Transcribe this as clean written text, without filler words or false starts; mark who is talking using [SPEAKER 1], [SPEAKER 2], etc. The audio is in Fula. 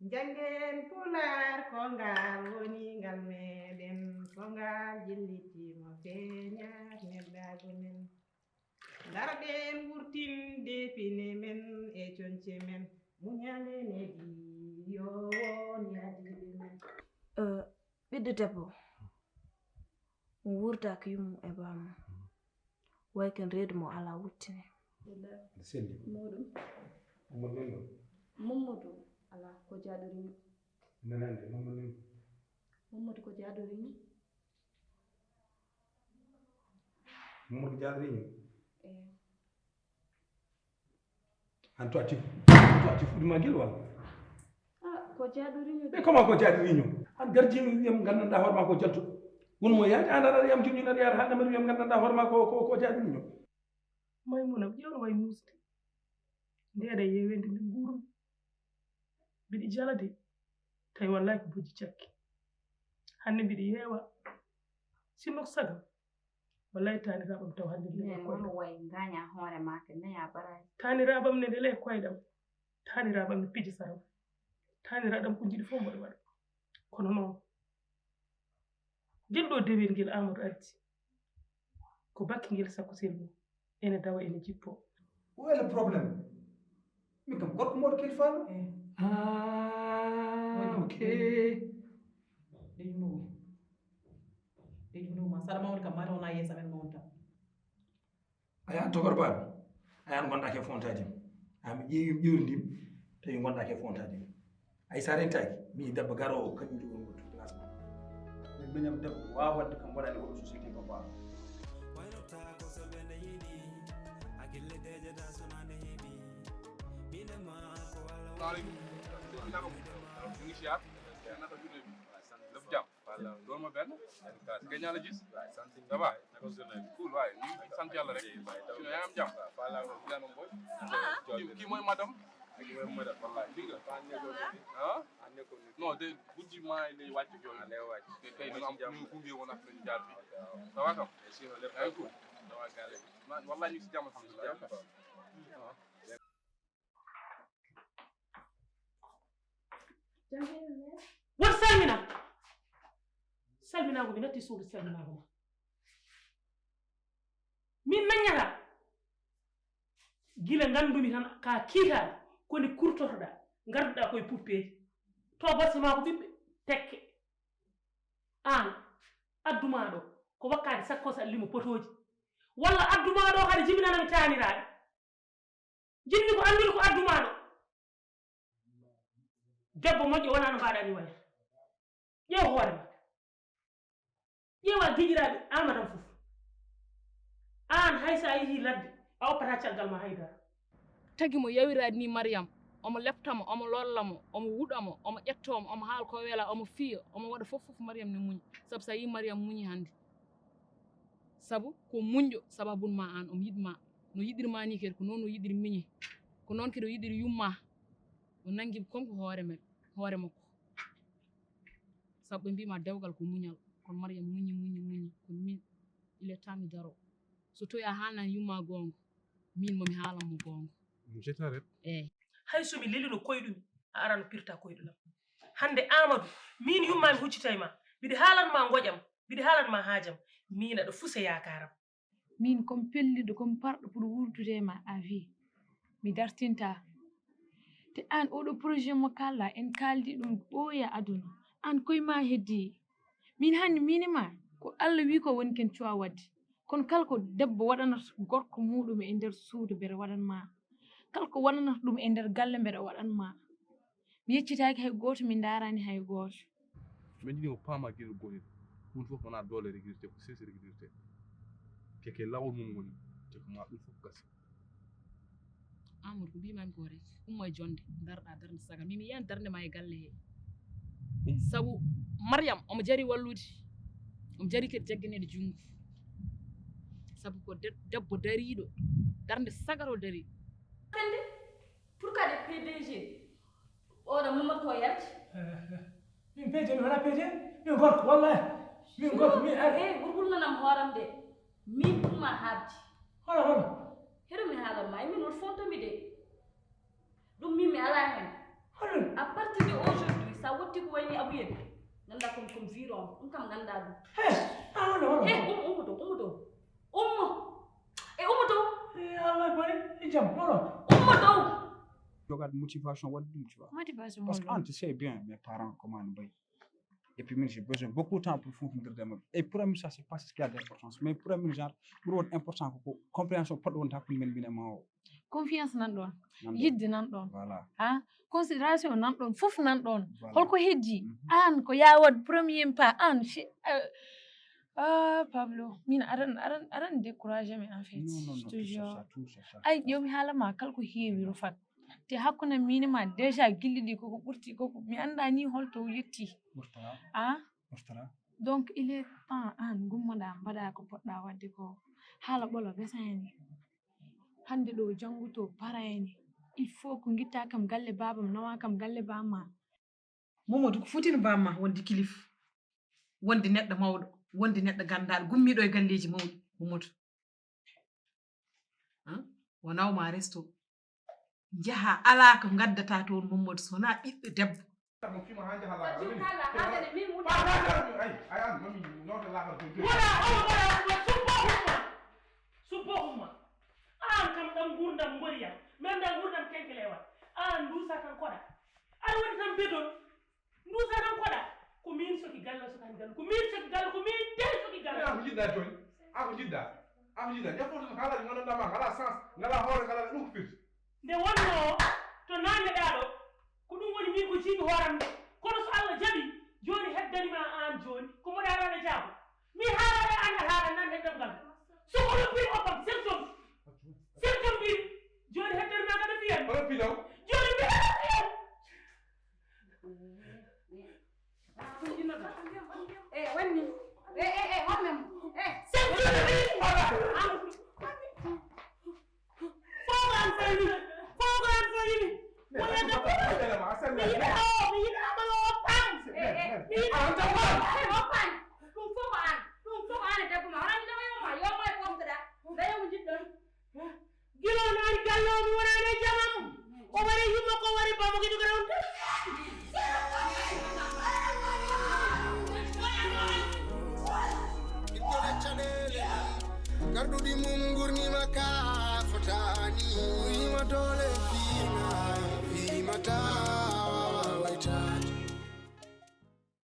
[SPEAKER 1] jangen pular kongal woni ngal meɗen kongal jillitima feñar neddago men darɗen wurtinde pine men e conce men muñale nedi yo won yadiɓe men
[SPEAKER 2] ɓiɗɗo debbo mo wurdaki yummu e bamum way ken reedu mo ala wuttine
[SPEAKER 3] selli
[SPEAKER 2] Mamadou ala ko jaɗoriño
[SPEAKER 3] nanande
[SPEAKER 2] Mamadou ko jaɗoriño
[SPEAKER 3] Mamadou jaɗoriño
[SPEAKER 2] eyi
[SPEAKER 3] an to ati fuɗima guel walla
[SPEAKER 2] ko jaɗoriño
[SPEAKER 3] e comment ko jaɗoriño an gardino wiyam gandanɗa hoorema ko jaltu wonmo yaade an aɗa yam jomñin aɗa yaade haɗnama wiyam gandanɗa hoorema ko jaɗoriño
[SPEAKER 4] Maymuna ƴewno way musde ndeeɗa yewende nde nguurmi mbiɗi jala de tawi wallahi ko bojji cakki hannde mbiɗi yeewa sinno ko sagam wallahi taniraɓam taw hannde
[SPEAKER 2] mama way gaña hoore ma ke naya baraji
[SPEAKER 4] taniraɓam ne ndele koyɗam taniraɓam ne piji saram taniraɗam ko jiɗi fof mboɗo waɗa kono noon ngel ɗo dewel ngel Amadou ardi ko bakke ngel sakosel mum ene dawa ene jippo
[SPEAKER 3] où est le problème min kam gorko moɗo kilifano ok
[SPEAKER 1] ɗeƴunuma saɗa mawni kam mata wona yeesa men mawni tan
[SPEAKER 3] aya togor baɓe ayan gonɗa ke fontaji ami ƴeewim ƴewridim tawi gonɗa ke fontaji ay sa rentaki mi debbo garowo kañum jogoni go tout place ma min miñam debbo wawa wadde kam waɗani oɗo société kam wawa
[SPEAKER 5] Assalamualaikum. Ñu ngi siyaar. Naka journée bi? Lépp jàmm. Voilà, doon ma benn. Nga ñaan la gis. Ça va? Naka journée bi? Cool waay. Ñu ngi sant yàlla rek. Sinon yaa ngi am jàmm. Voilà, yaa moom boy. Kii mooy madame. Wallaay dégg nga. Ah? Non, de bu ji maa lay wàcc ak yooyu. Lay wàcc. Tey dina am ñu gunge woon ak ñu jaar fii. Ça va kam? Yaa ngi cool. Wallaay ñu ngi si jàmm alhamdulillah.
[SPEAKER 4] won salminago mi natti suudu salminago ma min naññata gila ngandumi tan ka kiitaɗo koni kurtotoɗa garduɗa koye puppeji to basse ma ko ɓiɓɓe tekke an adduma ɗo ko wakkade sakkos allimo potoji walla adduma ɗo kadi jibinanami taniraɓe jinmi ko andumi ko adduma ɗo debbo moƴƴo wona no mbaɗani waya ƴeew hoore ma ƴeewa giƴiraɓe amadam fof an hay sa yeehi ladde a oppata caggal ma haydara
[SPEAKER 6] tagi mo yawirade ni Mariam omo leftamo omo lollamo omo wuɗamo omo ƴettomo omo haala ko weela omo fiya omo waɗa fof Mariam ne muñi sabu sa yi Mariam muñi hannde sabu ko muñƴo sababun ma an omo yiɗma no yiɗirma ni kadi ko noon no yiɗiri miñe ko noon kadi o yiɗiri yumma o nangi comme ko hoore makko sabu ɓe mbima dewgal ko muñal kono Mariam muñi kono min il est temps mi daro so towi a haalnani yumma gonga min momi haalanmo gonga
[SPEAKER 5] Je t'arrête.
[SPEAKER 6] eyyi
[SPEAKER 4] hay somi lelino koyɗumi a arano pirta koyɗunam hande Amadou min yummami huccitay ma mbiɗa haalanma goƴam mbiɗa haalanma haajam min aɗa fusa yakaram
[SPEAKER 7] min komi pelliɗo komi parɗo pour wurdude ma à vie mi dartinta te an oɗo projet mo kalla en kaldi ɗum ɓooya aduna an koyema heddi min hannde minima ko Allah wi ko woni ken cuwa wadde kono kala ko debbo waɗanata gorko muɗum e nder suudu mbeɗa waɗanma kala ko waɗanata ɗum e nder galle mbeɗa waɗanma mi yeccitaki hay goto mi darani hay goto
[SPEAKER 5] Mais ñu pas ma gueule goyel. Mun fof wona doole régularité ko sesi régularité. Keke lawol mum woni te ko ma ɗum fof gasi.
[SPEAKER 6] Amadou ko mbimami ko rek ummo e jonde darɗa darde sagal mimi yiyan darde ma e galle he sabu Mariam omo jari wallude omo jari kadi jagganede junngo sabu ko debbo dariɗo darde sagal o dari
[SPEAKER 2] fende pour kade PDG oɗo Mamadou ko yarti
[SPEAKER 4] min PDG mi wona PDG min gorko wallahi min gorko min ari
[SPEAKER 2] ɓurɓulnanam hooram de min ɗumma haabdi
[SPEAKER 4] hono
[SPEAKER 2] heɗo mi haalanma e min woto fontomi de ɗum min mi ala hen à partir de
[SPEAKER 6] anda kom virom kam ganda ɗum
[SPEAKER 3] wala
[SPEAKER 6] ummo to ummo to
[SPEAKER 3] Allah bari jam wala
[SPEAKER 6] ummo to
[SPEAKER 8] jogat motivation wadde ɗum tu vois
[SPEAKER 7] Motivation
[SPEAKER 8] parce que
[SPEAKER 7] mollo.
[SPEAKER 8] tu sais bien mes parents comment nous bay et puis j'ai besoin beaucoup de temps pour fondirde mabɓe et pour amin ça c'est pas ce qui a d'importance mais pour amin genre ɓuuri won important ko compréhension poɗɗo wonta hakkude men mbina ma o
[SPEAKER 7] Confiance nan ɗon.
[SPEAKER 8] Nan ɗon.
[SPEAKER 7] Yidde nan ɗon.
[SPEAKER 8] voilà
[SPEAKER 7] Ha? Considération nan ɗon. Fof nan ɗon.
[SPEAKER 8] Voilà.
[SPEAKER 7] Holko heddi? An ko yawat premier pas an. Ah Pablo, min aran découragé mais en fait.
[SPEAKER 8] non
[SPEAKER 7] Je te
[SPEAKER 8] tout
[SPEAKER 7] jure.
[SPEAKER 8] ça
[SPEAKER 7] Ay yomi haalama kala ko heewi rufat te hakkunde min ma déjà gilliɗi koko ɓurti koko mi anda ni holto yetti
[SPEAKER 8] ɓurtara
[SPEAKER 7] ah
[SPEAKER 8] ɓurtara
[SPEAKER 7] donc il est temps an gummoɗa mbaɗa ko poɗɗa wadde ko haala ɓolo besani hande ɗo jannguto parayni il faut ko guitta kam galle babam nawa kam galle bamma
[SPEAKER 1] Mamadou ko fotino bamma wonde kilif wonde neɗɗo mawɗo wonde neɗɗo gandaɗo gummiɗo e galleji mawɗi Mamadou o nawma resto jaha ala ko gaddata toon Mamadou sona ɓiɗɗo debbo
[SPEAKER 5] Mo fima hanje hala.
[SPEAKER 6] kala haadane min
[SPEAKER 5] Pa pa ay an mami noto la ko.
[SPEAKER 4] wala suppohuma an kam ɗam gurdam mboriyam min ɗam gurdam kenkelewal an dusa tan koɗa aɗa waɗi tan bedol dusa tan koɗa ko min soki galle sokani galle ko min soki galle ko min den soki galle
[SPEAKER 5] Ako jidda joy. Ako jidda. Ya foto hala ni ngona dama hala sans ngala hore ngala ɗum ko firti.
[SPEAKER 4] nde wonno to nanneɗaɗo ko ɗum woni min ko jiimi hooram nde kono so Allah jaɓi joni heddanima an joni ko moɗaɗane jaabo mi haalaɗe anda haala nan heddam ngal sokono mbimi oppam seltom mbimi joni heddanima kada fiyan
[SPEAKER 5] Wala pilaw.
[SPEAKER 4] joni mi heɗa fiyan
[SPEAKER 6] wonni hommem
[SPEAKER 4] fogan fayini wala
[SPEAKER 5] Ma asal
[SPEAKER 4] mi yiɗa aɓalo oppam mi yiɗa
[SPEAKER 6] oppan ɗum fof an debbo ma wonani ɗoyoma yomo e pomtoɗa dayomo jiɗɗon
[SPEAKER 4] gilonani gallomi wonani jamam o wari yumma ko wari bamo kiɗi ko rewde
[SPEAKER 9] garduɗi mum gurnima ka fotani wima dole fima fimata